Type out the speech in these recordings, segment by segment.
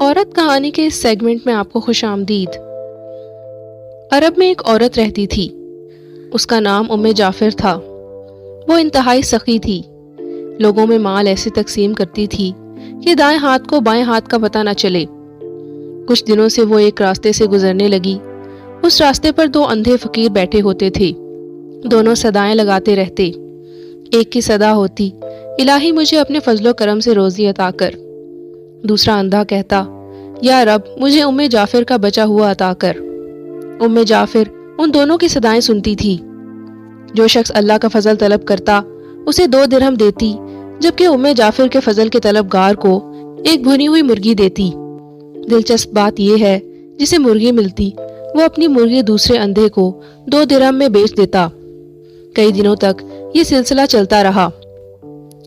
عورت کہانی کے اس سیگمنٹ میں آپ کو خوش آمدید۔ عرب میں ایک عورت رہتی تھی۔ اس کا نام جعفر تھا۔ وہ انتہائی سخی تھی۔ لوگوں میں مال ایسے تقسیم کرتی تھی کہ دائیں ہاتھ کو بائیں ہاتھ کا پتہ نہ چلے۔ کچھ دنوں سے وہ ایک راستے سے گزرنے لگی۔ اس راستے پر دو اندھے فقیر بیٹھے ہوتے تھے۔ دونوں صدائیں لگاتے رہتے۔ ایک کی صدا ہوتی، الہی مجھے اپنے فضل و کرم سے روزی عطا کر۔ دوسرا اندھا کہتا، یا رب مجھے جعفر کا بچا ہوا عطا کر۔ جعفر ان دونوں کی صدائیں سنتی تھی۔ جو شخص اللہ کا فضل طلب کرتا اسے 2 درہم دیتی، جبکہ جعفر کے فضل کے طلبگار کو ایک بھنی ہوئی مرغی دیتی۔ دلچسپ بات یہ ہے، جسے مرغی ملتی وہ اپنی مرغی دوسرے اندھے کو 2 درہم میں بیچ دیتا۔ کئی دنوں تک یہ سلسلہ چلتا رہا۔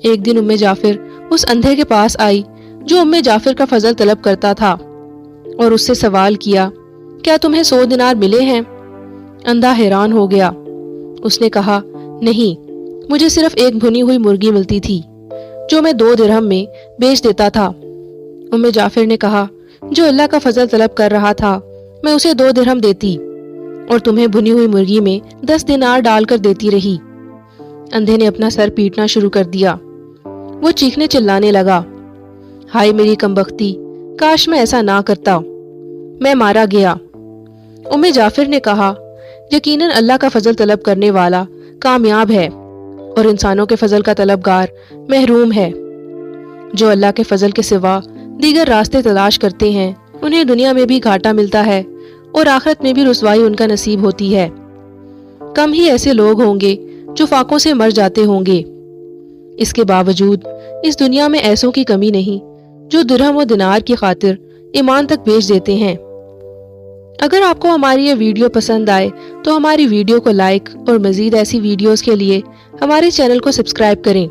ایک دن جعفر اس اندھے کے پاس آئی جو جعفر کا فضل طلب کرتا تھا، اور اس سے سوال کیا، کیا تمہیں 100 دینار ملے ہیں؟ اندھا حیران ہو گیا۔ اس نے کہا، نہیں، مجھے صرف ایک بھنی ہوئی مرغی ملتی تھی جو میں 2 درہم میں بیچ دیتا تھا۔ جعفر نے کہا، جو اللہ کا فضل طلب کر رہا تھا میں اسے 2 درہم دیتی اور تمہیں بھنی ہوئی مرغی میں 10 دینار ڈال کر دیتی رہی۔ اندھے نے اپنا سر پیٹنا شروع کر دیا۔ وہ چیخنے چلانے لگا، ہائے میری کمبختی، کاش میں ایسا نہ کرتا، میں مارا گیا۔ جعفر نے کہا، یقیناً اللہ کا فضل طلب کرنے والا کامیاب ہے اور انسانوں کے فضل کا طلبگار محروم ہے۔ جو اللہ کے فضل کے سوا دیگر راستے تلاش کرتے ہیں انہیں دنیا میں بھی گھاٹا ملتا ہے اور آخرت میں بھی رسوائی ان کا نصیب ہوتی ہے۔ کم ہی ایسے لوگ ہوں گے جو فاقوں سے مر جاتے ہوں گے۔ اس کے باوجود اس دنیا میں ایسوں کی کمی نہیں جو درہم و دینار کی خاطر ایمان تک بیچ دیتے ہیں۔ اگر آپ کو ہماری یہ ویڈیو پسند آئے تو ہماری ویڈیو کو لائک اور مزید ایسی ویڈیوز کے لیے ہمارے چینل کو سبسکرائب کریں۔